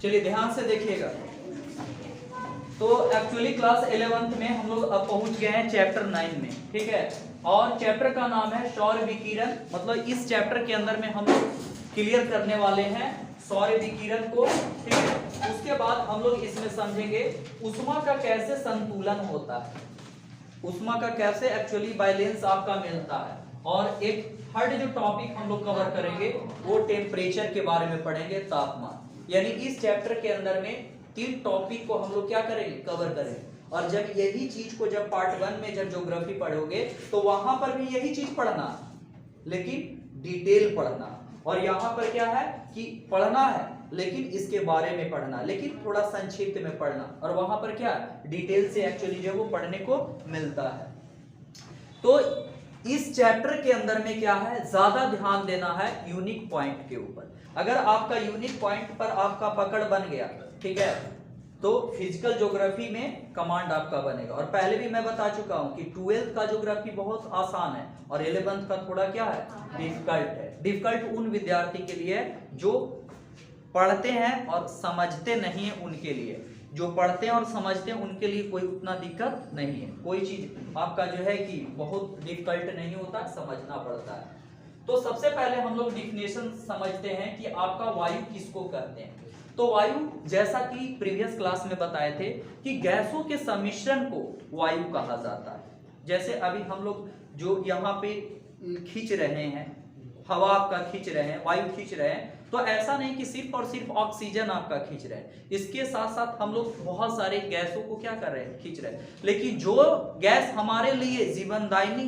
चलिए ध्यान से देखिएगा। तो एक्चुअली क्लास 11th में हम लोग अब पहुंच गए हैं चैप्टर 9 में, ठीक है। और चैप्टर का नाम है सौर विकिरण। मतलब इस चैप्टर के अंदर में हम लोग क्लियर करने वाले हैं सौर विकिरण को, ठीक है। उसके बाद हम लोग इसमें समझेंगे ऊष्मा का कैसे संतुलन होता है, ऊष्मा का कैसे एक्चुअली बैलेंस आपका मिलता है। और एक थर्ड जो टॉपिक हम लोग कवर करेंगे वो टेम्परेचर के बारे में पढ़ेंगे, तापमान। यानी इस चैप्टर के अंदर में 3 टॉपिक को हम लोग क्या करेंगे, कवर करेंगे। और जब यही चीज को जब पार्ट 1 में जब ज्योग्राफी पढ़ोगे तो वहां पर भी यही चीज पढ़ना, लेकिन डिटेल पढ़ना। और यहाँ पर क्या है कि पढ़ना है लेकिन इसके बारे में पढ़ना, लेकिन थोड़ा संक्षिप्त में पढ़ना। और वहां पर क्या डिटेल से एक्चुअली जो वो पढ़ने को मिलता है। तो इस चैप्टर के अंदर में क्या है, ज्यादा ध्यान देना है यूनिक पॉइंट के ऊपर। अगर आपका यूनिक पॉइंट पर आपका पकड़ बन गया, ठीक है, तो फिजिकल ज्योग्राफी में कमांड आपका बनेगा। और पहले भी मैं बता चुका हूं कि 12th का ज्योग्राफी बहुत आसान है और 11th का थोड़ा क्या है, डिफिकल्ट है। डिफिकल्ट उन विद्यार्थी के लिए जो पढ़ते हैं और समझते नहीं है, उनके लिए। जो पढ़ते हैं और समझते हैं उनके लिए कोई उतना दिक्कत नहीं है। कोई चीज आपका जो है कि बहुत डिफिकल्ट नहीं होता, समझना पड़ता है। तो सबसे पहले हम लोग डिफिनेशन समझते हैं कि आपका वायु किसको कहते हैं। तो वायु, जैसा कि प्रीवियस क्लास में बताए थे कि गैसों के सम्मिश्रण को वायु कहा जाता है। जैसे अभी हम लोग जो यहाँ पे खींच रहे हैं, हवा आपका खींच रहे हैं, वायु खींच रहे हैं, तो ऐसा नहीं कि सिर्फ और सिर्फ ऑक्सीजन आपका खींच रहे हैं। इसके साथ साथ हम लोग बहुत सारे गैसों को क्या कर रहे हैं, खींच रहे हैं। लेकिन जो गैस हमारे लिए जीवनदायिनी,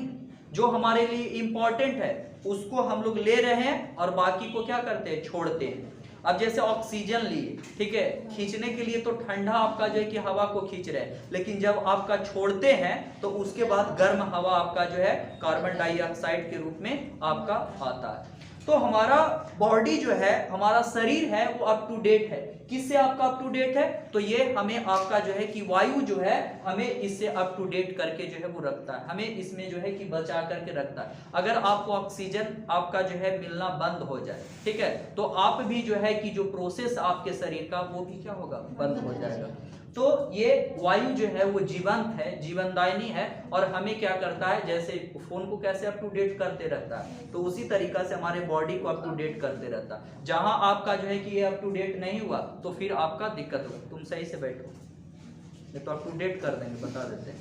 जो हमारे लिए इंपॉर्टेंट है, उसको हम लोग ले रहे हैं और बाकी को क्या करते हैं, छोड़ते हैं। अब जैसे ऑक्सीजन लिए, ठीक है, खींचने के लिए तो ठंडा आपका जो है कि हवा को खींच रहे हैं, लेकिन जब आपका छोड़ते हैं तो उसके बाद गर्म हवा आपका जो है कार्बन डाइऑक्साइड के रूप में आपका आता है। तो हमारा बॉडी जो है, हमारा शरीर है, वो अप टू डेट है। किससे आपका अप टू डेट है, तो ये हमें आपका जो है कि वायु जो है हमें इससे अप टू डेट करके जो है वो रखता है, हमें इसमें जो है कि बचा करके रखता है। अगर आपको ऑक्सीजन आपका जो है मिलना बंद हो जाए, ठीक है, तो आप भी जो है कि जो प्रोसेस आपके शरीर का वो भी क्या होगा, बंद हो जाएगा। तो ये वायु जो है वो जीवंत है, जीवनदायिनी है और हमें क्या करता है, जैसे फोन को कैसे अप टू डेट करते रहता है, तो उसी तरीका से हमारे बॉडी को अप टू डेट करते रहता है। जहां आपका जो है कि ये अप टू डेट नहीं हुआ तो फिर आपका दिक्कत होगा। तुम सही से बैठो, ये तो अप टू डेट कर देंगे, बता देते हैं।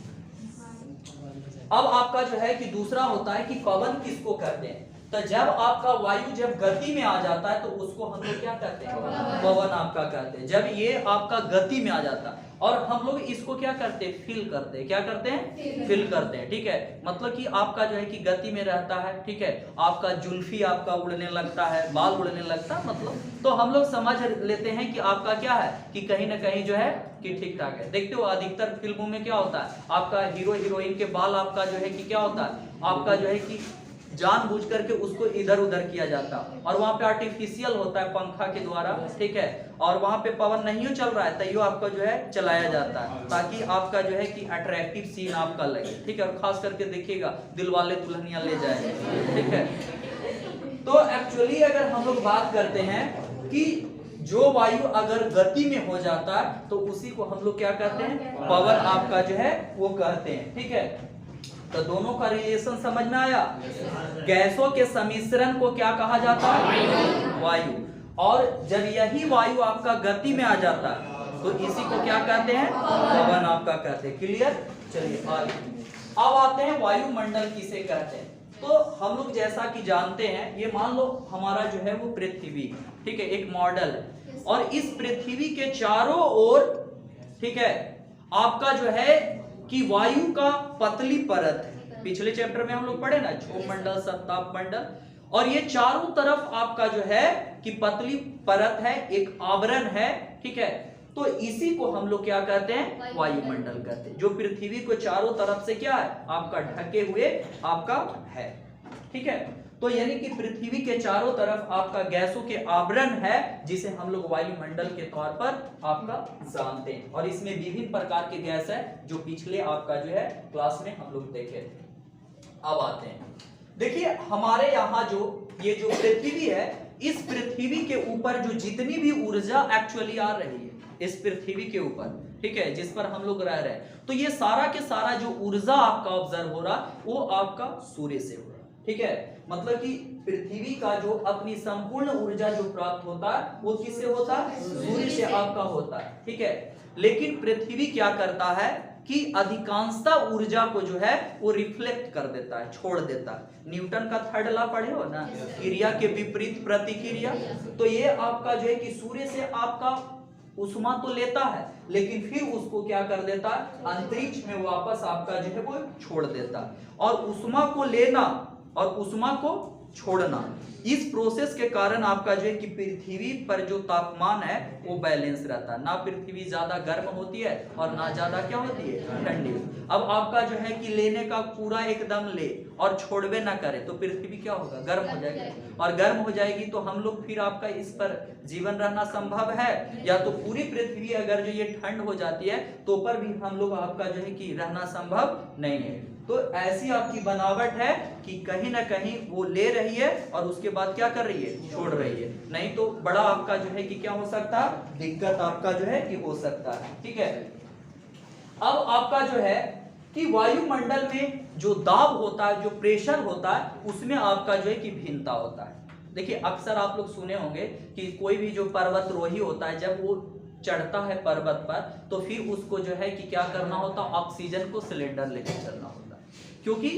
अब आपका जो है कि दूसरा होता है कि पवन किसको कहते हैं। तो जब आपका वायु जब गति में आ जाता है तो उसको हम लोग क्या कहते हैं, पवन आपका कहते हैं। जब ये आपका गति में आ जाता है और हम लोग इसको क्या करते हैं, फील करते हैं। क्या करते हैं, फील करते हैं, ठीक है। मतलब कि आपका जो है कि गति में रहता है, ठीक है, आपका जुल्फी आपका उड़ने लगता है, बाल उड़ने लगता है, मतलब तो हम लोग समझ लेते हैं कि आपका क्या है कि कहीं ना कहीं जो है कि ठीक ठाक है। देखते हो अधिकतर फिल्मों में क्या होता है, आपका हीरो हीरोइन के बाल आपका जो है कि क्या होता है, आपका जो है कि जानबूझ करके उसको इधर उधर किया जाता है और वहां पे आर्टिफिशियल होता है पंखा के द्वारा, ठीक है, और वहां पे पवन नहीं चल रहा है तैयो आपका जो है चलाया जाता है ताकि आपका जो है कि अट्रैक्टिव सीन आपका लगे, ठीक है। और खास करके देखिएगा दिलवाले दुल्हनिया ले जाएंगे, ठीक है। तो एक्चुअली अगर हम लोग बात करते हैं कि जो वायु अगर गति में हो जाता है तो उसी को हम लोग क्या कहते हैं, पवन आपका जो है वो कहते हैं, ठीक है। तो दोनों का रिलेशन समझ में आया। गैसों के सम्मिश्रण को क्या कहा जाता है, वायु। और जब यही वायु आपका गति में आ जाता है तो इसी को क्या कहते हैं, पवन आपका कहते हैं। क्लियर। चलिए अब आते हैं वायुमंडल किसे कहते हैं। तो हम लोग जैसा कि जानते हैं, ये मान लो हमारा जो है वो पृथ्वी, ठीक है, एक मॉडल है और इस पृथ्वी के चारों ओर, ठीक है, आपका जो है कि वायु का पतली परत है। पिछले चैप्टर में हम लोग पढ़े ना, क्षोभ मंडल, सत्ताप मंडल, और ये चारों तरफ आपका जो है कि पतली परत है, एक आवरण है, ठीक है। तो इसी को हम लोग क्या कहते हैं, वायुमंडल कहते हैं, जो पृथ्वी को चारों तरफ से क्या है, आपका ढके हुए आपका है, ठीक है। तो यानी कि पृथ्वी के चारों तरफ आपका गैसों के आवरण है जिसे हम लोग वायुमंडल के तौर पर आपका जानते हैं। और इसमें विभिन्न प्रकार के गैस है जो पिछले आपका जो है क्लास में हम लोग देखे थे। अब आते हैं, देखिए हमारे यहाँ जो ये जो पृथ्वी है इस पृथ्वी के ऊपर जो जितनी भी ऊर्जा एक्चुअली आ रही है इस पृथ्वी के ऊपर, ठीक है, जिस पर हम लोग रह रहे हैं, तो ये सारा के सारा जो ऊर्जा आपका ऑब्जर्व हो रहा वो आपका सूर्य से हो रहा, ठीक है। मतलब कि पृथ्वी का जो अपनी संपूर्ण ऊर्जा जो प्राप्त होता है वो किससे होता है? सूर्य से आपका होता है, ठीक है। लेकिन पृथ्वी क्या करता है कि अधिकांशता ऊर्जा को जो है वो रिफ्लेक्ट कर देता है, छोड़ देता है। न्यूटन का थर्ड लॉ पढ़े हो ना, क्रिया के विपरीत प्रतिक्रिया। तो ये आपका जो है कि सूर्य से आपका उष्मा तो लेता है लेकिन फिर उसको क्या कर देता है, अंतरिक्ष में वापस आपका जो है वो छोड़ देता है। और उष्मा को लेना और उष्मा को छोड़ना, इस प्रोसेस के कारण आपका जो है कि पृथ्वी पर जो तापमान है वो बैलेंस रहता है, ना पृथ्वी ज्यादा गर्म होती है और ना ज्यादा क्या होती है, ठंडी। अब आपका जो है कि लेने का पूरा एकदम ले और छोड़वे ना करे तो पृथ्वी क्या होगा, गर्म हो जाएगी, और गर्म हो जाएगी तो हम लोग फिर आपका इस पर जीवन रहना संभव है, या तो पूरी पृथ्वी अगर जो ये ठंड हो जाती है तो पर भी हम लोग आपका जो है कि रहना संभव नहीं है। तो ऐसी आपकी बनावट है कि कहीं ना कहीं वो ले रही है और उसके बाद क्या कर रही है, छोड़ रही है, नहीं तो बड़ा आपका जो है कि क्या हो सकता है, दिक्कत आपका जो है कि हो सकता है, ठीक है। अब आपका जो है कि वायुमंडल में जो दाब होता है, जो प्रेशर होता है, उसमें आपका जो है कि भिन्नता होता है। देखिए अक्सर आप लोग सुने होंगे कि कोई भी जो पर्वतरोही होता है जब वो चढ़ता है पर्वत पर तो फिर उसको जो है कि क्या करना होता है, ऑक्सीजन को सिलेंडर लेकर चलना होता है, क्योंकि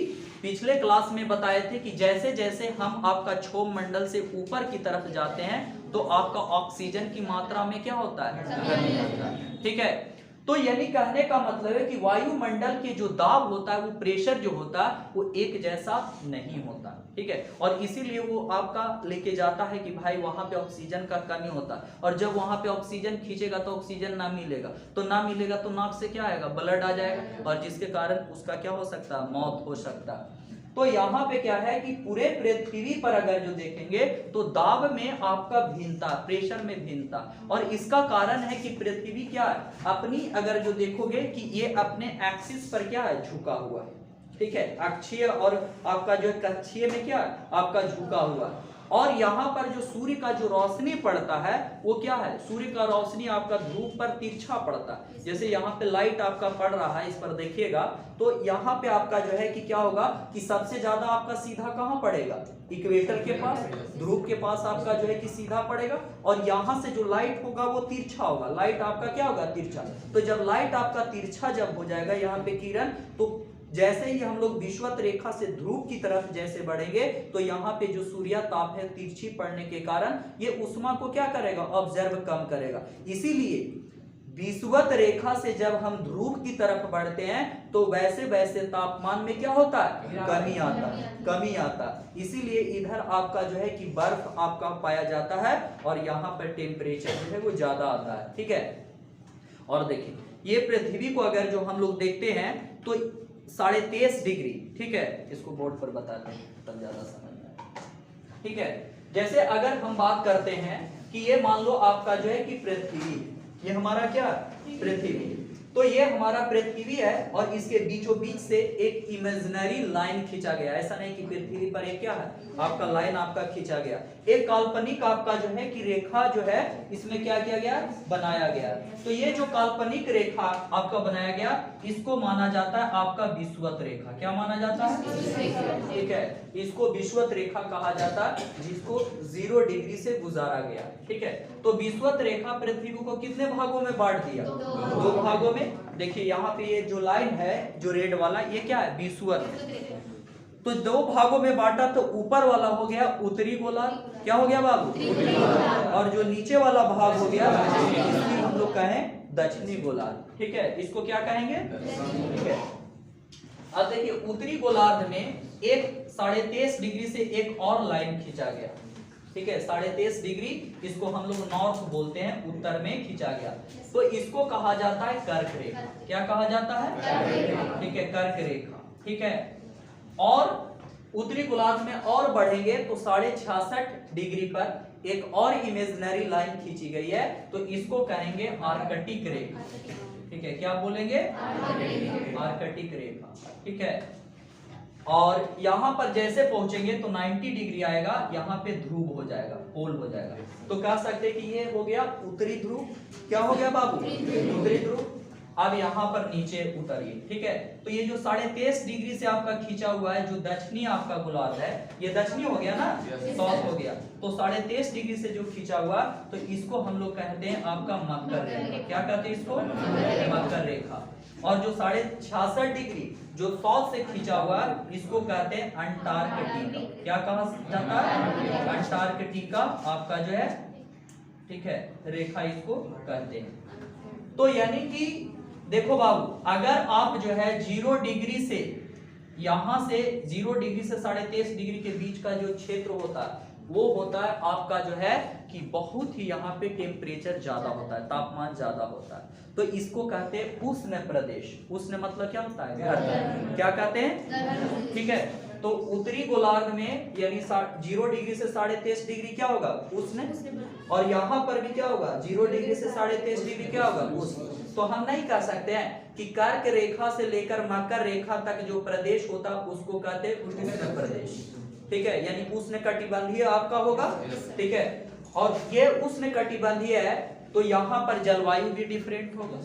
पिछले क्लास में बताए थे कि जैसे जैसे हम आपका क्षोभ मंडल से ऊपर की तरफ जाते हैं तो आपका ऑक्सीजन की मात्रा में क्या होता है, कमी होता है, ठीक है। तो यानी कहने का मतलब है कि वायुमंडल के जो दाब होता है, वो प्रेशर जो होता है वो एक जैसा नहीं होता, ठीक है। और इसीलिए वो आपका लेके जाता है कि भाई वहां पे ऑक्सीजन का कमी होता है, और जब वहां पे ऑक्सीजन खींचेगा तो ऑक्सीजन ना मिलेगा, तो ना मिलेगा तो नाक से क्या आएगा, ब्लड आ जाएगा, और जिसके कारण उसका क्या हो सकता है, मौत हो सकता है। तो यहाँ पे क्या है कि पूरे पृथ्वी पर अगर जो देखेंगे तो दाब में आपका भिन्नता, प्रेशर में भिन्नता, और इसका कारण है कि पृथ्वी क्या है, अपनी अगर जो देखोगे कि ये अपने एक्सिस पर क्या है, झुका हुआ है, ठीक है, अक्षीय और आपका जो कक्षीय में क्या है, आपका झुका हुआ। और यहाँ पर जो सूर्य का जो रोशनी पड़ता है वो क्या है, सूर्य का रोशनी आपका ध्रुव पर तिरछा पड़ता है। जैसे यहाँ पे लाइट आपका पड़ रहा है, इस पर देखिएगा तो यहाँ पे आपका जो है कि क्या होगा कि सबसे ज्यादा आपका सीधा कहाँ पड़ेगा, इक्वेटर के पास, ध्रुव के पास आपका जो है कि सीधा पड़ेगा, और यहाँ से जो लाइट होगा वो तिरछा होगा, लाइट आपका क्या होगा, तिरछा। तो जब लाइट आपका तिरछा जब हो जाएगा यहाँ पे किरण, तो जैसे ही हम लोग विषुवत रेखा से ध्रुव की तरफ जैसे बढ़ेंगे तो यहाँ पे जो सूर्य ताप है तिरछी पड़ने के कारण ये उष्मा को क्या करेगा, ऑब्जर्व कम करेगा। इसीलिए विषुवत रेखा से जब हम ध्रुव की तरफ बढ़ते हैं तो वैसे वैसे तापमान में क्या होता है, कमी आता। इसीलिए इधर आपका जो है कि बर्फ आपका पाया जाता है और यहाँ पर टेम्परेचर जो है वो ज्यादा आता है, ठीक है। और देखिए ये पृथ्वी को अगर जो हम लोग देखते हैं तो 23.5 डिग्री, ठीक है, इसको बोर्ड पर बताते हैं तब ज्यादा समझ में आएगा, ठीक है। जैसे अगर हम बात करते हैं कि ये मान लो आपका जो है कि पृथ्वी, ये हमारा क्या, पृथ्वी, तो ये हमारा पृथ्वी है और इसके बीचों बीच से एक इमेजिनरी लाइन खींचा गया, ऐसा नहीं कि पृथ्वी पर एक क्या है आपका लाइन आपका खींचा गया, एक काल्पनिक आपका जो है कि रेखा जो है इसमें क्या किया गया, बनाया गया। तो ये जो काल्पनिक रेखा आपका बनाया गया इसको माना जाता है आपका विषुवत रेखा, क्या माना जाता है, ठीक है, इसको विषुवत रेखा कहा जाता है, जिसको 0 डिग्री से गुजारा गया, ठीक है। तो विषुवत रेखा पृथ्वी को कितने भागों में बांट दिया, 2 भागों में। देखिए यहाँ पे ये जो लाइन है जो रेड वाला ये क्या है, विषुवत है, तो 2 भागों में बांटा, तो ऊपर वाला हो गया उत्तरी गोलार्ध, क्या हो गया बाबू, और जो नीचे वाला भाग हो गया इसकी हम लोग कहें दक्षिणी गोलार्ध, ठीक है, इसको क्या कहेंगे, ठीक है। अब देखिए उत्तरी गोलार्ध में एक 23.5 डिग्री से एक और लाइन खींचा गया, ठीक है, 23.5 डिग्री, इसको हम लोग नॉर्थ बोलते हैं, उत्तर में खींचा गया, तो इसको कहा जाता है कर्क रेखा, क्या कहा जाता है, ठीक है, कर्क रेखा, ठीक है। और उत्तरी गोलार्ध में और बढ़ेंगे तो 66.5 डिग्री पर एक और इमेजिनरी लाइन खींची गई है, तो इसको कहेंगे आर्कटिक रेखा, ठीक है, क्या बोलेंगे, आर्कटिक रेखा, ठीक है। और यहाँ पर जैसे पहुंचेंगे तो 90 डिग्री आएगा, यहाँ पे ध्रुव हो जाएगा, पोल हो जाएगा। तो कह सकते हैं कि ये हो गया उत्तरी ध्रुव। क्या हो गया बाबू? उत्तरी ध्रुव। अब यहाँ पर नीचे उतरिए, ठीक है। तो ये जो 23.5 डिग्री से आपका खींचा हुआ है, जो दक्षिणी आपका गोलार्ध है, ये दक्षिणी हो गया ना, साउथ हो गया। तो 23.5 डिग्री से जो खींचा हुआ, तो इसको हम लोग कहते हैं आपका मकर रेखा। क्या कहते हैं इसको? मकर रेखा। और जो 66.5 डिग्री जो साउथ से खींचा हुआ, इसको कहते हैं अंटार्कटिका। क्या कहा जाता है? अंटार्कटिका आपका जो है, ठीक है, रेखा इसको कहते हैं। तो यानी कि देखो बाबू, अगर आप जो है 0 डिग्री से, यहां से 0 डिग्री से 23.5 डिग्री के बीच का जो क्षेत्र होता है, वो होता है आपका जो है कि बहुत ही यहाँ पे टेम्परेचर ज्यादा होता है, तापमान ज्यादा होता है। तो इसको कहते हैं उष्ण प्रदेश। उष्ण मतलब क्या होता है? गर्म। क्या कहते हैं? ठीक है। तो उत्तरी गोलार्ध में यानी 0 डिग्री से 23.5 डिग्री क्या होगा? उष्ण। और यहाँ पर भी क्या होगा? 0 डिग्री से 23.5 डिग्री क्या होगा? उष्ण। तो हम नहीं कह सकते हैं कि कर्क रेखा से लेकर मकर रेखा तक जो प्रदेश होता है उसको कहते हैं उष्ण प्रदेश, ठीक है, यानी उष्ण कटिबंधीय आपका होगा, ठीक है। और ये उष्ण कटिबंधीय है, तो यहाँ पर जलवायु भी डिफरेंट होगा,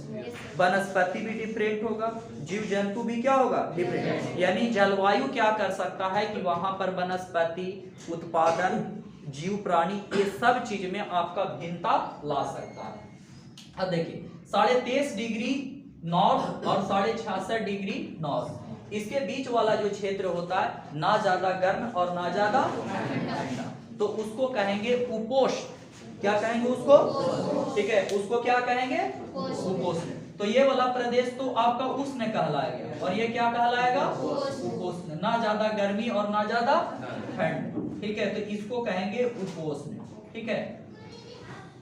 वनस्पति भी डिफरेंट होगा, जीव जंतु भी क्या होगा? डिफरेंट। यानी जलवायु क्या कर सकता है कि वहां पर वनस्पति उत्पादन, जीव प्राणी, ये सब चीज में आपका भिन्नता ला सकता है। अब देखिए 23.5 डिग्री नॉर्थ और 66.5 डिग्री नॉर्थ, इसके बीच वाला जो क्षेत्र होता है, ना ज्यादा गर्म और ना ज्यादा ठंडा, तो उसको कहेंगे उपोष्ण। क्या कहेंगे उसको? ठीक है, उसको क्या कहेंगे? उपोष्ण। तो ये वाला प्रदेश तो आपका उष्ण कहलाएगा, और ये क्या कहलाएगा? उपोष्ण। ना ज्यादा गर्मी और ना ज्यादा ठंड, ठीक है, तो इसको कहेंगे उपोष्ण, ठीक है।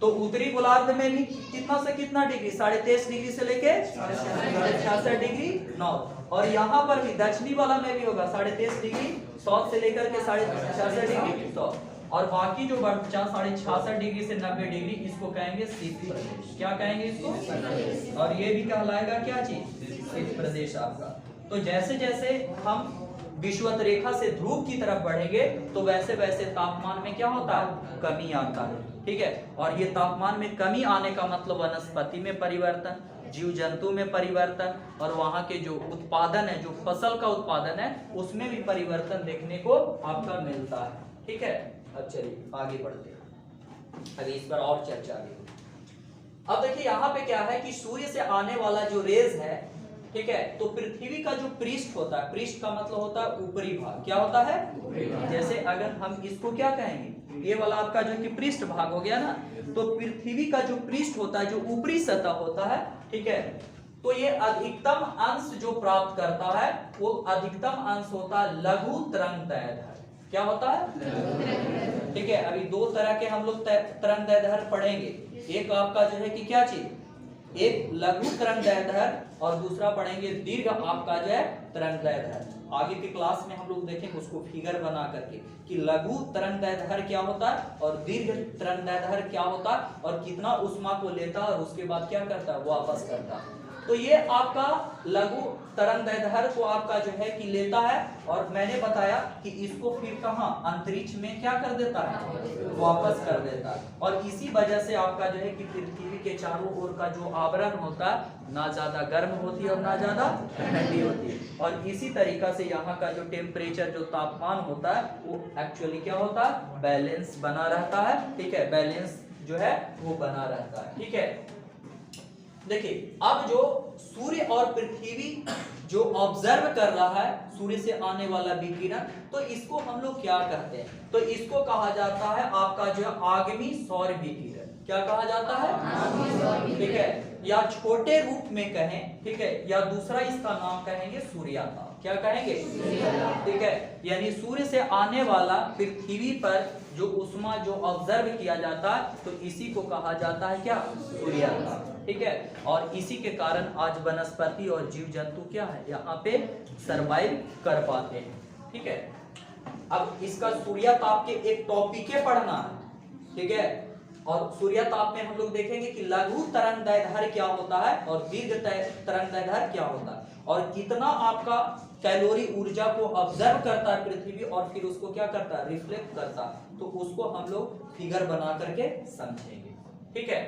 तो उत्तरी गोलार्ध में भी कितना से कितना डिग्री? 23.5 डिग्री से लेके 66 डिग्री नॉर्थ, और यहाँ पर भी दक्षिणी वाला में भी होगा 23.5 डिग्री साउथ से लेकर के 66 डिग्री साउथ, और बाकी जो बचा 66 डिग्री से 90 डिग्री, इसको कहेंगे शीत प्रदेश। क्या कहेंगे इसको? और ये भी कहलाएगा क्या चीज? शीत प्रदेश आपका। तो जैसे जैसे हम विषुवत रेखा से ध्रुव की तरफ बढ़ेंगे, तो वैसे वैसे तापमान में क्या होता है? कमी आता है, ठीक है। और ये तापमान में कमी आने का मतलब वनस्पति में परिवर्तन, जीव जंतु में परिवर्तन, और वहां के जो उत्पादन है, जो फसल का उत्पादन है, उसमें भी परिवर्तन देखने को आपका मिलता है, ठीक है। अब चलिए आगे बढ़ते हैं, अभी इस पर और चर्चा आगे। अब देखिए यहाँ पे क्या है कि सूर्य से आने वाला जो रेज है, ठीक है, तो पृथ्वी का जो पृष्ठ होता है, पृष्ठ का मतलब होता है ऊपरी भाग। क्या होता है? जैसे अगर हम इसको क्या कहेंगे, ये वाला आपका जो कि पृष्ठ भाग हो गया ना, तो पृथ्वी का जो पृष्ठ होता है, जो ऊपरी सतह होता है, ठीक है, तो ये अधिकतम अंश जो प्राप्त करता है, वो अधिकतम अंश होता है लघु तरंगदैर्घ्य। क्या होता है? ठीक है, अभी दो तरह के हम लोग तरंगदैर्घ्य पढ़ेंगे। एक आपका जो है कि क्या चीज, एक लघु तरंगदैर्घ्य और दूसरा पढ़ेंगे दीर्घ आपका जो है तरंगदैर्घ्य। आगे के क्लास में हम लोग देखेंगे उसको फिगर बना करके कि लघु तरंगदैर्घ्य क्या होता है और दीर्घ तरंगदैर्घ्य क्या होता है, और कितना ऊष्मा को लेता है और उसके बाद क्या करता है? वापस करता है। तो ये आपका लघु तरंगदैर्घ्य को आपका जो है कि लेता है, और मैंने बताया कि इसको फिर कहां? अंतरिक्ष में क्या कर देता है? वापस कर देता है। और इसी वजह से आपका जो है कि पृथ्वी के चारों ओर का जो आवरण होता है, ना ज्यादा गर्म होती है और ना ज्यादा ठंडी होती है, और इसी तरीका से यहाँ का जो टेम्परेचर, जो तापमान होता है, वो एक्चुअली क्या होता है? बैलेंस बना रहता है, ठीक है, बैलेंस जो है वो बना रहता है, ठीक है। देखिए अब जो सूर्य और पृथ्वी जो ऑब्जर्व कर रहा है सूर्य से आने वाला विकिरण, तो इसको हम लोग क्या कहते हैं? तो इसको कहा जाता है आपका जो आगामी सौर विकिरण। क्या कहा जाता है? ठीक है, या छोटे रूप में कहें, ठीक है, या दूसरा इसका नाम कहेंगे सूर्याताप। क्या कहेंगे? ठीक है, यानी सूर्य से आने वाला पृथ्वी पर जो उष्मा जो ऑब्जर्व किया जाता है, तो इसी को कहा जाता है क्या? सूर्याताप, ठीक है। और इसी के कारण आज वनस्पति और जीव जंतु क्या है? यहाँ पे सरवाइव कर पाते हैं, ठीक है। अब इसका सूर्याताप के एक टॉपिक पढ़ना है, ठीक है, और सूर्याताप में हम लोग देखेंगे कि लघु तरंगदैर्घ्य क्या होता है और दीर्घ तरंगदैर्घ्य क्या होता है, और कितना आपका कैलोरी ऊर्जा को ऑब्जर्व करता है पृथ्वी और फिर उसको क्या करता है, रिफ्लेक्ट करता है। तो उसको हम लोग फिगर बना करके समझेंगे, ठीक है।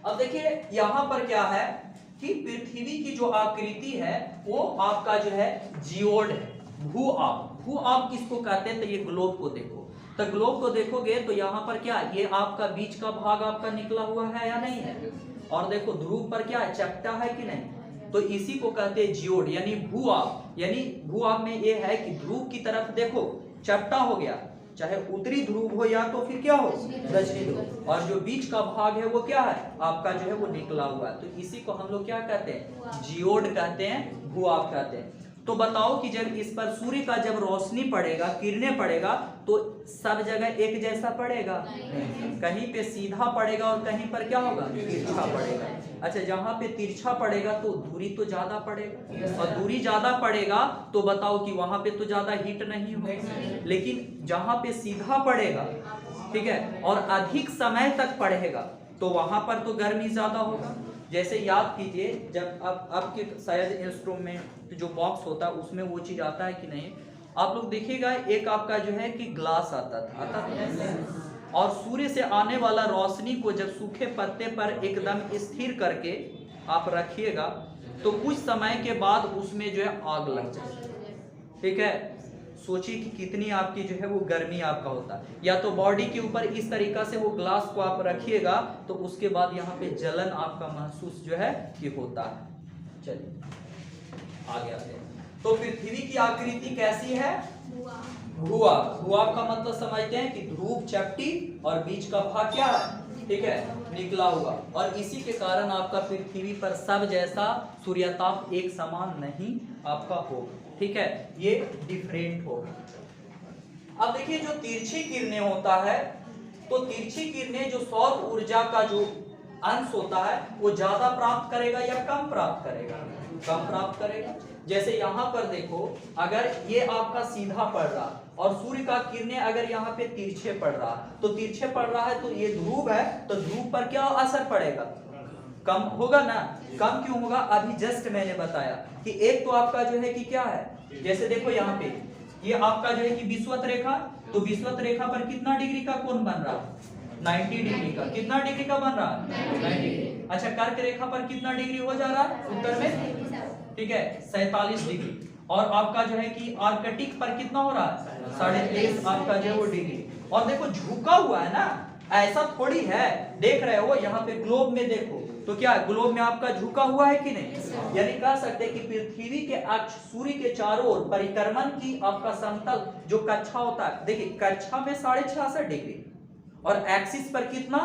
अब देखिए यहाँ पर क्या है कि पृथ्वी की जो आकृति है वो आपका जो है जियोड है, भू आप। भू आप किसको कहते हैं, तो ये ग्लोब को देखो, तो ग्लोब को देखोगे तो यहाँ पर क्या, ये आपका बीच का भाग आपका निकला हुआ है या नहीं है, और देखो ध्रुव पर क्या है, चपटा है कि नहीं, तो इसी को कहते हैं जियोड यानी भू आप। यानी भू आप में ये है कि ध्रुव की तरफ देखो चपटा हो गया, चाहे उत्तरी ध्रुव हो या तो फिर क्या हो दक्षिणी ध्रुव, और जो बीच का भाग है वो क्या है आपका जो है वो निकला हुआ है, तो इसी को हम लोग क्या कहते हैं, जियोड कहते हैं, भू आप कहते हैं। तो बताओ कि जब इस पर सूर्य का जब रोशनी पड़ेगा, किरणें पड़ेगा, तो सब जगह एक जैसा पड़ेगा, कहीं पे सीधा पड़ेगा और कहीं पर क्या होगा, तिरछा पड़ेगा। अच्छा, जहाँ पे तिरछा पड़ेगा तो दूरी तो ज्यादा पड़ेगा, और दूरी ज्यादा पड़ेगा तो बताओ कि वहां पे तो ज्यादा हीट नहीं होगा, लेकिन जहाँ पे सीधा पड़ेगा, ठीक है, और अधिक समय तक पड़ेगा तो वहां पर तो गर्मी ज्यादा होगा। जैसे याद कीजिए, जब आप आपके शायद इंस्ट्रूमेंट जो बॉक्स होता है उसमें वो चीज आता है कि नहीं, आप लोग देखिएगा एक आपका जो है कि ग्लास आता था और सूर्य से आने वाला रोशनी को जब सूखे पत्ते पर एकदम स्थिर करके आप रखिएगा तो कुछ समय के बाद उसमें जो है आग लग जाएगी, ठीक है। सोचिए कि कितनी आपकी जो है वो गर्मी आपका होता है। या तो बॉडी के ऊपर इस तरीका से वो ग्लास को आप रखिएगा तो उसके बाद यहाँ पे जलन आपका महसूस जो है कि होता है। चलिए आगे आते हैं। तो पृथ्वी की आकृति कैसी है, भुआ। भुआ का मतलब समझते हैं कि ध्रुव चपटी और बीच का भाग क्या है, ठीक है, निकला हुआ, और इसी के कारण आपका पृथ्वी पर सब जैसा सूर्यताप एक समान नहीं आपका होगा, ठीक है, ये डिफरेंट होगा। अब देखिए जो तिरछी किरणें होता है, तो तिरछी किरणें जो सौर ऊर्जा का जो अंश होता है वो ज्यादा प्राप्त करेगा या कम प्राप्त करेगा, कम प्राप्त करेगा। जैसे यहाँ पर देखो, अगर ये आपका सीधा पड़ रहा और सूर्य का किरणें अगर यहाँ पे तिरछे पड़ रहा, तो तिरछे पड़ रहा है तो ये ध्रुव है, तो ध्रुव पर क्या असर पड़ेगा, कम होगा ना। कम क्यों होगा, अभी जस्ट मैंने बताया कि एक तो आपका जो है कि क्या है, जैसे देखो यहाँ पे ये आपका जो है कि विषुवत रेखा, तो विषुवत रेखा पर कितना डिग्री का कोण बन रहा है, 90 डिग्री का। कितना डिग्री का बन रहा है, 90। अच्छा, कर्क रेखा पर कितना डिग्री हो जा रहा है उत्तर में, ठीक है, 47 डिग्री। और आपका जो है कि आर्कटिक पर कितना हो रहा है, 23.5 आपका जो है वो डिग्री। और देखो झुका हुआ है ना, ऐसा थोड़ी है, देख रहे हो यहाँ पे ग्लोब में देखो तो क्या ग्लोब में आपका झुका हुआ है कि नहीं। यानी कह सकते हैं कि पृथ्वी के अक्ष सूर्य के चारों ओर परिक्रमण की आपका समतल जो कक्षा होता है, देखिए कक्षा में 66.5 डिग्री और एक्सिस पर कितना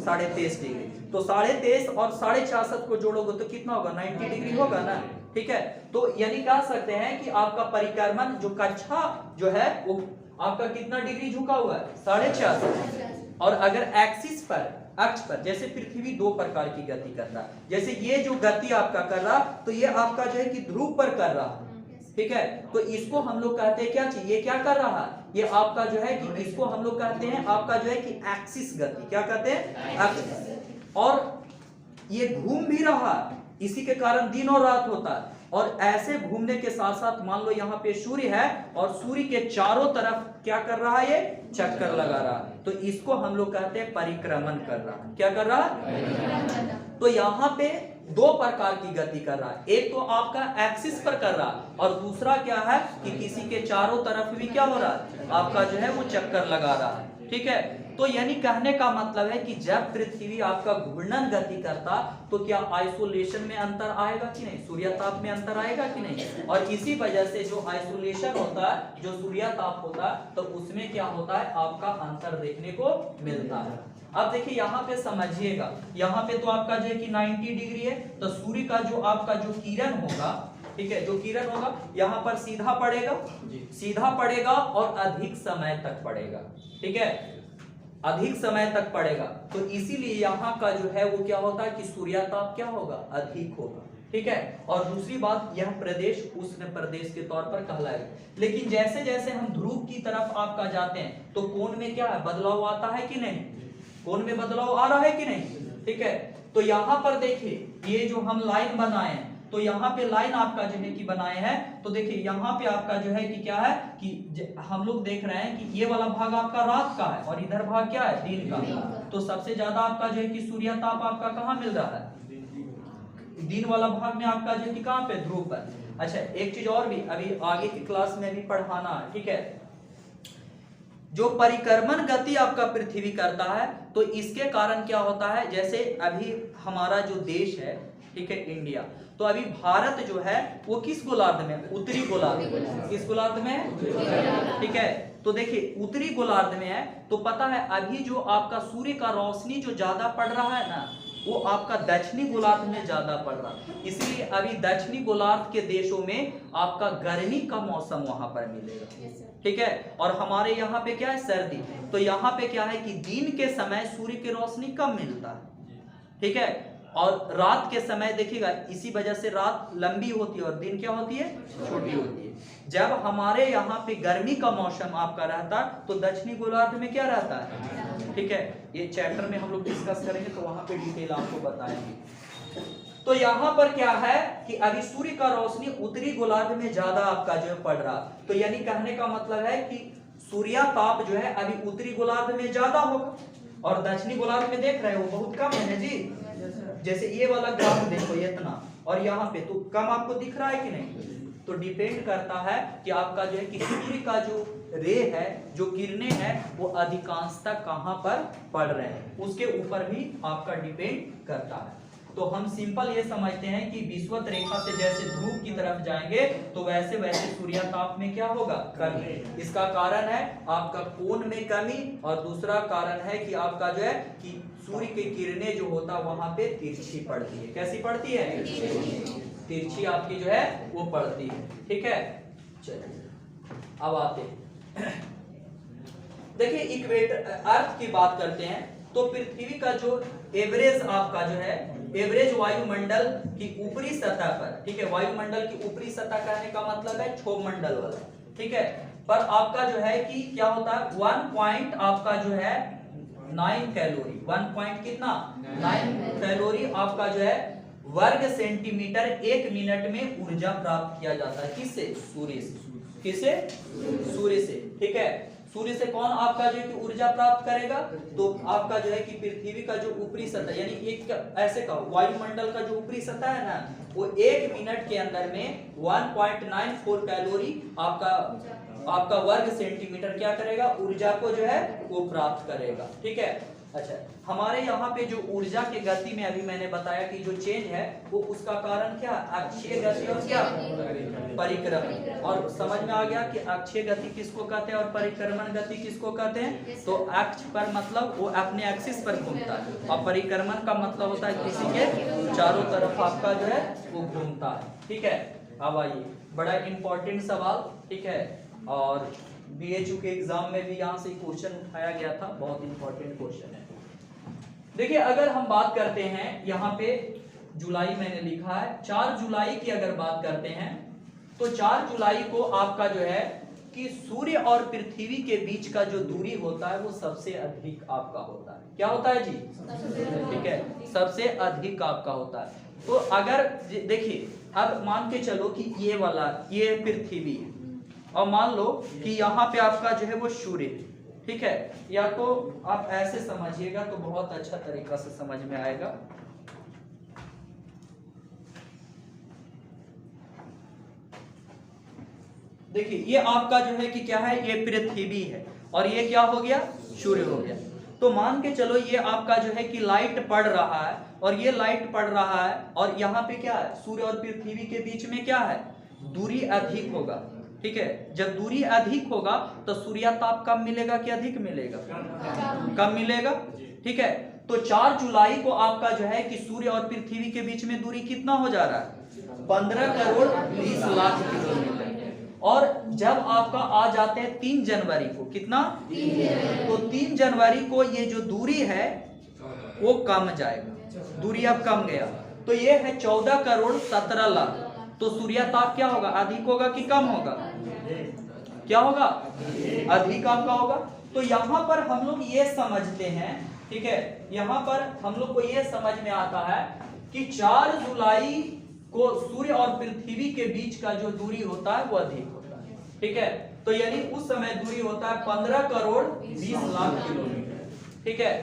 23.5 डिग्री, तो 23.5 और 66 को जोड़ोगे तो कितना होगा, 90 डिग्री होगा ना, ठीक है। तो यानी कह सकते हैं कि आपका परिक्रमण जो कक्षा जो है वो आपका कितना डिग्री झुका हुआ है, 66। और अगर एक्सिस पर अक्ष पर, जैसे पृथ्वी दो प्रकार की गति कर रहा है, जैसे ये जो गति आपका कर रहा तो ये आपका जो है कि ध्रुव पर कर रहा है, ठीक है, तो इसको हम लोग कहते हैं क्या चीज, ये क्या कर रहा है, ये आपका जो है कि इसको हम लोग कहते हैं आपका जो है कि एक्सिस गति, क्या कहते हैं एक्सिस। और ये घूम भी रहा, इसी के कारण दिन और रात होता है। और ऐसे घूमने के साथ साथ मान लो यहाँ पे सूर्य है और सूर्य के चारों तरफ क्या कर रहा है, ये चक्कर लगा रहा है, तो इसको हम लोग कहते हैं परिक्रमण कर रहा है, क्या कर रहा है। तो यहाँ पे दो प्रकार की गति कर रहा है, एक तो आपका एक्सिस पर कर रहा है और दूसरा क्या है कि किसी के चारों तरफ भी क्या हो रहा है, आपका जो है वो चक्कर लगा रहा है, ठीक है। तो यानी कहने का मतलब है कि जब पृथ्वी आपका घूर्णन गति करता तो क्या आइसोलेशन में अंतर आएगा कि नहीं, सूर्यताप में अंतर आएगा कि नहीं। और इसी वजह से जो आइसोलेशन होता है, जो सूर्यताप होता है, तो उसमें क्या होता है आपका अंतर देखने को मिलता है। अब देखिए यहाँ पे समझिएगा, यहाँ पे तो आपका जो है कि 90 डिग्री है, तो सूर्य का जो आपका जो किरण होगा, ठीक है, जो किरण होगा यहाँ पर सीधा पड़ेगा, सीधा पड़ेगा और अधिक समय तक पड़ेगा, ठीक है, अधिक समय तक पड़ेगा। तो इसीलिए यहाँ का जो है वो क्या होता है कि सूर्यताप क्या होगा, अधिक होगा, ठीक है। और दूसरी बात, यह प्रदेश उष्ण प्रदेश के तौर पर कहलाएगा। लेकिन जैसे जैसे हम ध्रुव की तरफ आपका जाते हैं तो कोण में क्या है, बदलाव आता है कि नहीं, कोण में बदलाव आ रहा है कि नहीं, ठीक है। तो यहाँ पर देखिए ये जो हम लाइन बनाए हैं तो यहाँ पे लाइन आपका जो है कि बनाए हैं। तो देखिए यहाँ पे आपका जो है कि क्या है कि हम लोग देख रहे हैं कि ये वाला भाग आपका रात का है और इधर भाग क्या है, दिन का। तो सबसे ज्यादा आपका जो है कि सूर्य ताप आपका कहाँ मिल रहा है, दिन वाला भाग में आपका जो है कि कहाँ पे, ध्रुव पर। अच्छा एक चीज और भी अभी आगे की क्लास में भी पढ़ाना है, ठीक है। जो परिक्रमण गति आपका पृथ्वी करता है तो इसके कारण क्या होता है, जैसे अभी हमारा जो देश है, ठीक है, इंडिया, तो अभी भारत जो है वो किस गोलार्ध में, उत्तरी गोलार्ध में। किस गोलार्ध में है, ठीक है। तो देखिए उत्तरी गोलार्ध में है, तो पता है अभी जो आपका सूर्य का रोशनी जो ज्यादा पड़ रहा है ना, वो आपका दक्षिणी गोलार्ध में ज्यादा पड़ रहा है। इसलिए अभी दक्षिणी गोलार्ध के देशों में आपका गर्मी का मौसम वहां पर मिलेगा, ठीक है। और हमारे यहाँ पे क्या है, सर्दी। तो यहाँ पे क्या है कि दिन के समय सूर्य की रोशनी कम मिलता है, ठीक है, और रात के समय देखिएगा इसी वजह से रात लंबी होती है और दिन क्या होती है, छोटी होती है। जब हमारे यहाँ पे गर्मी का मौसम आपका रहता है तो दक्षिणी गोलार्ध में क्या रहता है, ठीक है। ये चैप्टर में हम लोग डिस्कस करेंगे तो वहां पे डिटेल आपको बताएंगे। तो यहाँ पर क्या है कि अभी सूर्य का रोशनी उत्तरी गोलार्ध में ज्यादा आपका जो है पड़ रहा, तो यानी कहने का मतलब है कि सूर्य ताप जो है अभी उत्तरी गोलार्ध में ज्यादा होगा और दक्षिणी गोलार्ध में देख रहे हो बहुत कम है जी। जैसे ये वाला ग्राफ देखो ये इतना, और यहाँ पे तो कम आपको दिख रहा है कि नहीं। तो डिपेंड करता है कि आपका जो है कि सूर्य का जो रे है, जो किरणें हैं, वो अधिकांशतः कहां पर पड़ रहे हैं, उसके ऊपर भी आपका डिपेंड करता है। तो हम सिंपल ये समझते हैं कि विषुवत रेखा से जैसे ध्रुव की तरफ जाएंगे तो वैसे वैसे सूर्यताप में क्या होगा, कमी। इसका कारण है आपका कोण में कमी, और दूसरा कारण है कि आपका जो है कि सूर्य की किरणें जो होता है वहां पे तिरछी पड़ती है। कैसी पड़ती है, तिरछी आपकी जो है वो पड़ती है, ठीक है। चलिए अब आते हैं, देखिए इक्वेटर अर्थ की बात करते हैं। तो पृथ्वी का जो एवरेज आपका जो है, एवरेज वायुमंडल की ऊपरी सतह पर, ठीक है, वायुमंडल की ऊपरी सतह कहने का मतलब है क्षोभमंडल वाला, ठीक है, पर आपका जो है कि क्या होता है 1 पॉइंट आपका जो है 9 कैलोरी, 1 पॉइंट कितना 9 कैलोरी आपका जो है वर्ग सेंटीमीटर 1 मिनट में ऊर्जा प्राप्त किया जाता है। किससे, सूर्य से। किससे, सूर्य से, ठीक है। सूर्य से कौन आपका जो है कि ऊर्जा प्राप्त करेगा, तो आपका जो है कि पृथ्वी का जो ऊपरी सतह, यानी एक ऐसे का वायुमंडल का जो ऊपरी सतह है ना, वो 1 मिनट के अंदर में 1.94 कैलोरी आपका वर्ग सेंटीमीटर क्या करेगा, ऊर्जा को जो है वो प्राप्त करेगा, ठीक है। अच्छा हमारे यहाँ पे जो ऊर्जा के गति में अभी मैंने बताया कि जो चेंज है वो उसका कारण क्या, अक्षीय गति और क्या, परिक्रमण। और समझ में आ गया कि अक्षीय गति किसको कहते हैं और परिक्रमण गति किसको कहते हैं। तो अक्ष पर मतलब वो अपने एक्सिस पर घूमता है, और परिक्रमण का मतलब होता है किसी के चारों तरफ आपका जो है वो घूमता है, ठीक है। अब आइए बड़ा इंपॉर्टेंट सवाल, ठीक है, और बीएचयू के एग्जाम में भी यहाँ से क्वेश्चन उठाया गया था, बहुत इंपॉर्टेंट क्वेश्चन है। देखिए अगर हम बात करते हैं यहाँ पे जुलाई मैंने लिखा है, 4 जुलाई की अगर बात करते हैं तो 4 जुलाई को आपका जो है कि सूर्य और पृथ्वी के बीच का जो दूरी होता है वो सबसे अधिक आपका होता है। क्या होता है जी, ठीक है, सबसे अधिक आपका होता है। तो अगर देखिए अब मान के चलो कि ये वाला ये पृथ्वी है और मान लो कि यहाँ पे आपका जो है वो सूर्य है, ठीक है, या तो आप ऐसे समझिएगा तो बहुत अच्छा तरीका से समझ में आएगा। देखिए ये आपका जो है कि क्या है, ये पृथ्वी है और ये क्या हो गया, सूर्य हो गया। तो मान के चलो ये आपका जो है कि लाइट पड़ रहा है और ये लाइट पड़ रहा है और यहाँ पे क्या है, सूर्य और पृथ्वी के बीच में क्या है, दूरी अधिक होगा, ठीक है। जब दूरी अधिक होगा तो सूर्यताप कम मिलेगा कि अधिक मिलेगा, कम मिलेगा, ठीक है। तो 4 जुलाई को आपका जो है कि सूर्य और पृथ्वी के बीच में दूरी कितना हो जा रहा है, 15 करोड़ 20 लाख किलोमीटर। और जब आपका आ जाते हैं 3 जनवरी को, कितना, तो 3 जनवरी को ये जो दूरी है वो कम जाएगा, दूरी अब कम गया, तो ये है 14 करोड़ 17 लाख। तो सूर्यताप क्या होगा, अधिक होगा कि कम होगा, क्या होगा, अधिक आपका होगा। तो यहाँ पर हम लोग ये समझते हैं, ठीक है, यहाँ पर हम लोग को ये समझ में आता है कि 4 जुलाई को सूर्य और पृथ्वी के बीच का जो दूरी होता है वो अधिक होता है। ठीक है, तो यानी उस समय दूरी होता है 15 करोड़ 20 लाख किलोमीटर। ठीक है,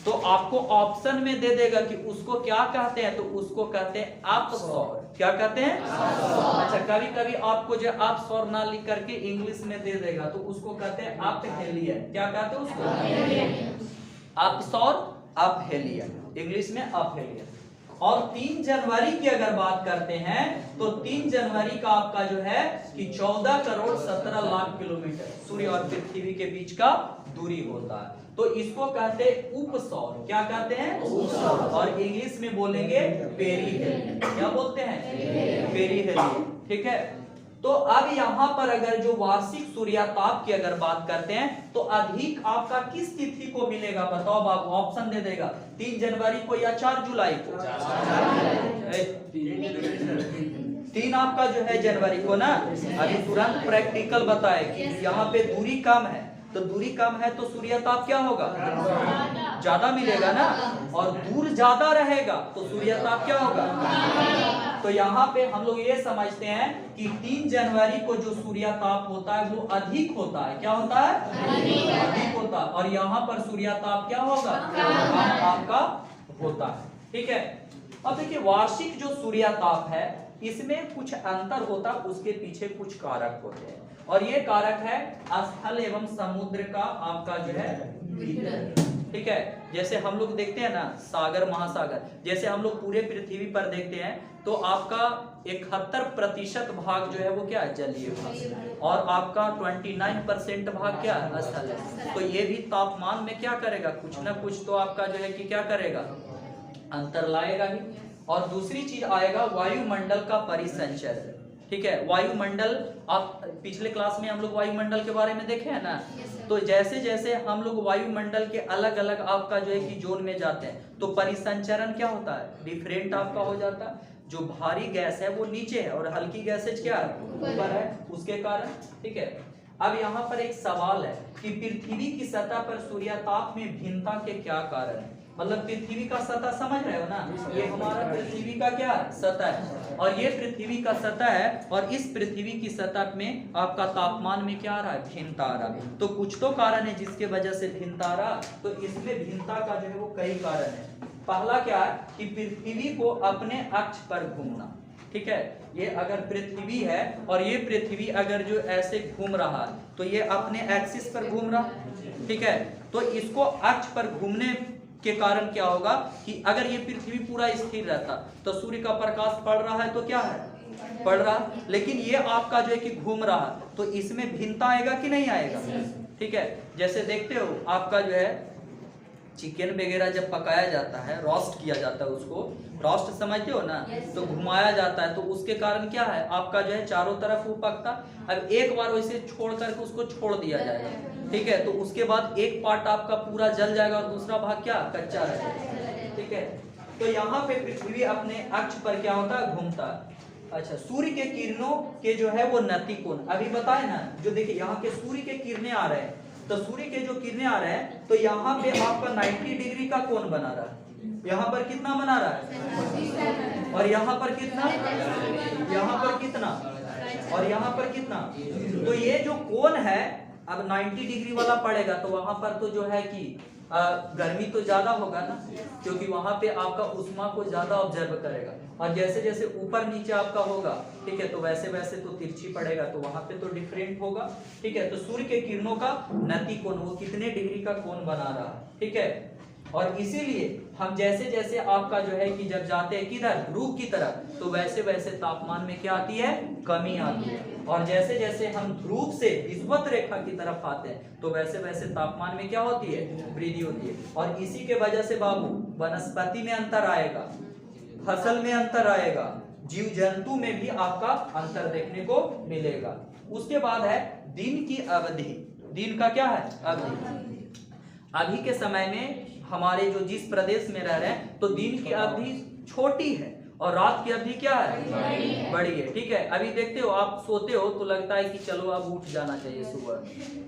तो आपको ऑप्शन में दे देगा कि उसको क्या कहते हैं, तो उसको कहते हैं अपसौर। क्या कहते हैं? अच्छा, कभी कभी आपको जो अपसौर ना लिख करके इंग्लिश में दे देगा तो उसको कहते हैं अपहेलियन। क्या कहते हैं उसको? अपसौर, अपहेलियन, इंग्लिश में अपहेलियन। और 3 जनवरी की अगर बात करते हैं तो 3 जनवरी का आपका जो है कि 14 करोड़ 17 लाख किलोमीटर सूर्य और पृथ्वी के बीच का दूरी होता है, तो इसको कहते हैं उपसौर। क्या कहते हैं? उपसौर। और इंग्लिश में बोलेंगे पेरीहेलियन। क्या बोलते हैं? पेरीहेलियन। ठीक है, तो अब यहाँ पर अगर जो वार्षिक सूर्यताप की अगर बात करते हैं तो अधिक आपका किस तिथि को मिलेगा? बताओ बाबू, ऑप्शन दे देगा 3 जनवरी को या 4 जुलाई को? 3 आपका जो है जनवरी को ना। अभी तुरंत प्रैक्टिकल बताए कि यहाँ पे दूरी कम है, तो दूरी कम है तो सूर्यताप क्या होगा? ज्यादा मिलेगा ना। और दूर ज्यादा रहेगा तो सूर्यताप क्या होगा? तो यहाँ पे हम लोग ये समझते हैं कि 3 जनवरी को जो सूर्यताप होता है वो अधिक होता है। क्या होता है? अधिक होता है। और यहाँ पर सूर्यताप क्या होगा? आपका होता है। ठीक है, अब देखिए वार्षिक जो सूर्यताप है इसमें कुछ अंतर होता है, उसके पीछे कुछ कारक होते हैं, और ये कारक है स्थल एवं समुद्र का आपका जो है वितरण। ठीक है, जैसे हम लोग देखते हैं ना सागर महासागर, जैसे हम लोग पूरे पृथ्वी पर देखते हैं तो आपका 71% भाग जो है वो क्या है? जलीय भाग, और आपका 29% भाग क्या है? स्थल है। तो ये भी तापमान में क्या करेगा? कुछ ना कुछ तो आपका जो है कि क्या करेगा? अंतर लाएगा ही। और दूसरी चीज आएगा वायुमंडल का परिसंचरण। ठीक है, वायुमंडल, आप पिछले क्लास में हम लोग वायुमंडल के बारे में देखे हैं ना। तो जैसे जैसे हम लोग वायुमंडल के अलग अलग आपका जो है कि जोन में जाते हैं तो परिसंचरण क्या होता है? डिफरेंट आपका हो जाता है। जो भारी गैस है वो नीचे है और हल्की गैसेज क्या है? ऊपर है, उसके कारण। ठीक है, अब यहाँ पर एक सवाल है कि पृथ्वी की सतह पर सूर्यताप में भिन्नता के क्या कारण है? मतलब पृथ्वी का सतह समझ रहे हो ना, ये हमारा पृथ्वी का क्या सतह है, और ये पृथ्वी का सतह है, और इस पृथ्वी की सतह में आपका तापमान में क्या आ रहा है? भिन्नता आ रहा है। तो कुछ तो कारण है जिसके वजह से भिन्नता आ रहा, तो इसमें भिन्नता का जो है वो कई कारण है। पहला क्या है कि पृथ्वी को अपने अक्ष पर घूमना। ठीक है, ये अगर पृथ्वी है और ये पृथ्वी अगर जो ऐसे घूम रहा है तो ये अपने एक्सिस पर घूम रहा। ठीक है, तो इसको अक्ष पर घूमने के कारण क्या होगा कि अगर ये पृथ्वी पूरा स्थिर रहता तो सूर्य का प्रकाश पड़ रहा है तो क्या है? पड़ रहा, लेकिन ये आपका जो है कि घूम रहा, तो इसमें भिन्नता आएगा कि नहीं आएगा? ठीक है, जैसे देखते हो आपका जो है चिकन वगैरह जब पकाया जाता है, रोस्ट किया जाता है, उसको रोस्ट समझते हो ना, तो घुमाया जाता है, तो उसके कारण क्या है आपका जो है चारों तरफ वो पकता। अब एक बार वैसे छोड़ करके उसको छोड़ दिया जाएगा, ठीक है, तो उसके बाद एक पार्ट आपका पूरा जल जाएगा और दूसरा भाग क्या कच्चा रहेगा। ठीक है, तो यहाँ पे पृथ्वी अपने अक्ष पर क्या होता है? घूमता है। अच्छा, सूर्य के किरणों के जो है वो नति कोण अभी बताए ना, जो देखिए यहाँ के सूर्य के किरणें आ रहे हैं, तो सूर्य के जो किरणें आ रहे हैं तो यहाँ पे आपका 90 डिग्री का कोण बना रहा है। यहाँ पर कितना बना रहा है? और यहाँ पर कितना? यहाँ पर कितना? और यहाँ पर कितना? तो ये जो कोण है अब 90 डिग्री वाला पड़ेगा, तो वहां पर तो जो है कि गर्मी तो ज्यादा होगा ना, क्योंकि वहां पे आपका उष्मा को ज्यादा ऑब्जर्व करेगा, और जैसे जैसे ऊपर नीचे आपका होगा, ठीक है, तो वैसे वैसे तो तिरछी पड़ेगा, तो वहां पे तो डिफरेंट होगा। ठीक है, तो सूर्य के किरणों का नति कोण वो कितने डिग्री का कोण बना रहा है। ठीक है, और इसीलिए हम जैसे जैसे आपका जो है कि जब जाते हैं किधर? ध्रुव की तरफ, तो वैसे वैसे तापमान में क्या आती है? कमी आती है, और जैसे जैसे हम ध्रुव से विषुवत रेखा की तरफ आते हैं तो वैसे वैसे तापमान में क्या होती है? वृद्धि होती है। और इसी के वजह से बाबू वनस्पति में अंतर आएगा, फसल में अंतर आएगा, जीव जंतु में भी आपका अंतर देखने को मिलेगा। उसके बाद है दिन की अवधि। दिन का क्या है? अवधि। अभी के समय में हमारे जो जिस प्रदेश में रह रहे हैं तो दिन की अवधि छोटी है, और रात की अवधि क्या है, बड़ी है। ठीक है, अभी देखते हो आप सोते हो तो लगता है कि चलो अब उठ जाना चाहिए सुबह।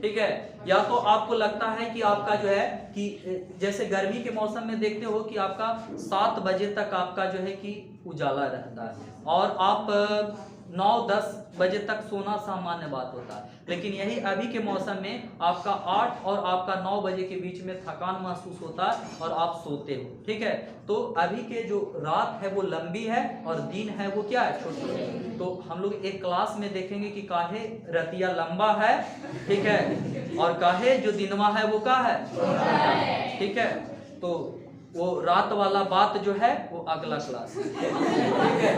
ठीक है, या तो आपको लगता है कि आपका जो है कि जैसे गर्मी के मौसम में देखते हो कि आपका 7 बजे तक आपका जो है कि उजाला रहता है और आप 9-10 बजे तक सोना सामान्य बात होता है, लेकिन यही अभी के मौसम में आपका 8 और आपका 9 बजे के बीच में थकान महसूस होता है और आप सोते हो। ठीक है, तो अभी के जो रात है वो लंबी है और दिन है वो क्या है, छोटी है। तो हम लोग एक क्लास में देखेंगे कि काहे रतिया लंबा है, ठीक है, और काहे जो दिनवा है वो का है। ठीक है, तो वो रात वाला बात जो है वो अगला क्लास। ठीक है,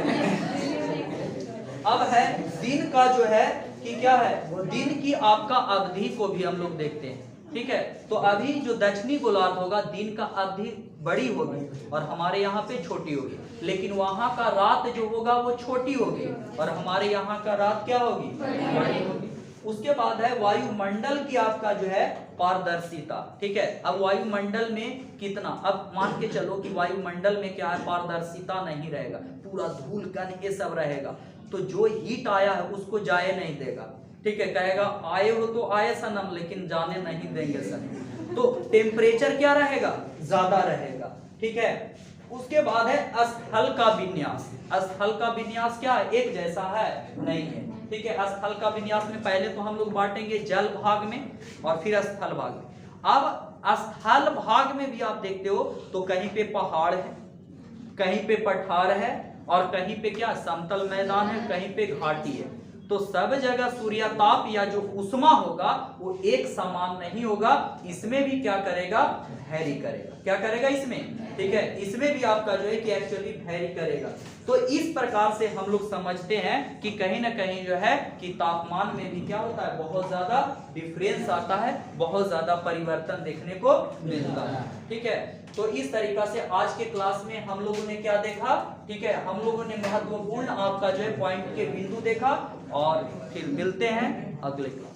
अब है दिन का जो है कि क्या है, दिन की आपका अवधि को भी हम लोग देखते हैं। ठीक है, तो अभी जो दक्षिणी गोलार्ध होगा दिन का अवधि बड़ी होगी और हमारे यहाँ पे छोटी होगी, लेकिन वहां का रात जो होगा वो छोटी होगी और हमारे यहाँ का रात क्या होगी, बड़ी होगी। उसके बाद है वायुमंडल की आपका जो है पारदर्शिता। ठीक है, अब वायुमंडल में कितना, अब मान के चलो कि वायुमंडल में क्या है, पारदर्शिता नहीं रहेगा, पूरा धूल कण ये सब रहेगा, तो जो हीट आया है उसको जाए नहीं देगा। ठीक है, कहेगा आए हो तो आए सनम, लेकिन जाने नहीं देंगे सनम। तो टेम्परेचर क्या रहेगा, ज्यादा रहेगा। ठीक है, उसके बाद है स्थल का विन्यास। स्थल का विन्यास क्या है, एक जैसा है नहीं है। ठीक है, स्थल का विन्यास में पहले तो हम लोग बांटेंगे जल भाग में और फिर स्थल भाग में। अब स्थल भाग में भी आप देखते हो तो कहीं पे पहाड़ है, कहीं पे पठार है और कहीं पे क्या समतल मैदान है, कहीं पे घाटी है। तो सब जगह सूर्यताप या जो उष्मा होगा वो एक समान नहीं होगा, इसमें भी क्या करेगा, वैरी करेगा। क्या करेगा इसमें, ठीक है, इसमें भी आपका जो है कि एक्चुअली वैरी करेगा। तो इस प्रकार से हम लोग समझते हैं कि कहीं ना कहीं जो है कि तापमान में भी क्या होता है, बहुत ज्यादा डिफरेंस आता है, बहुत ज्यादा परिवर्तन देखने को मिलता है। ठीक है, तो इस तरीका से आज के क्लास में हम लोगों ने क्या देखा, ठीक है, हम लोगों ने महत्वपूर्ण आपका जो है पॉइंट के बिंदु देखा और फिर मिलते हैं अगले क्लास।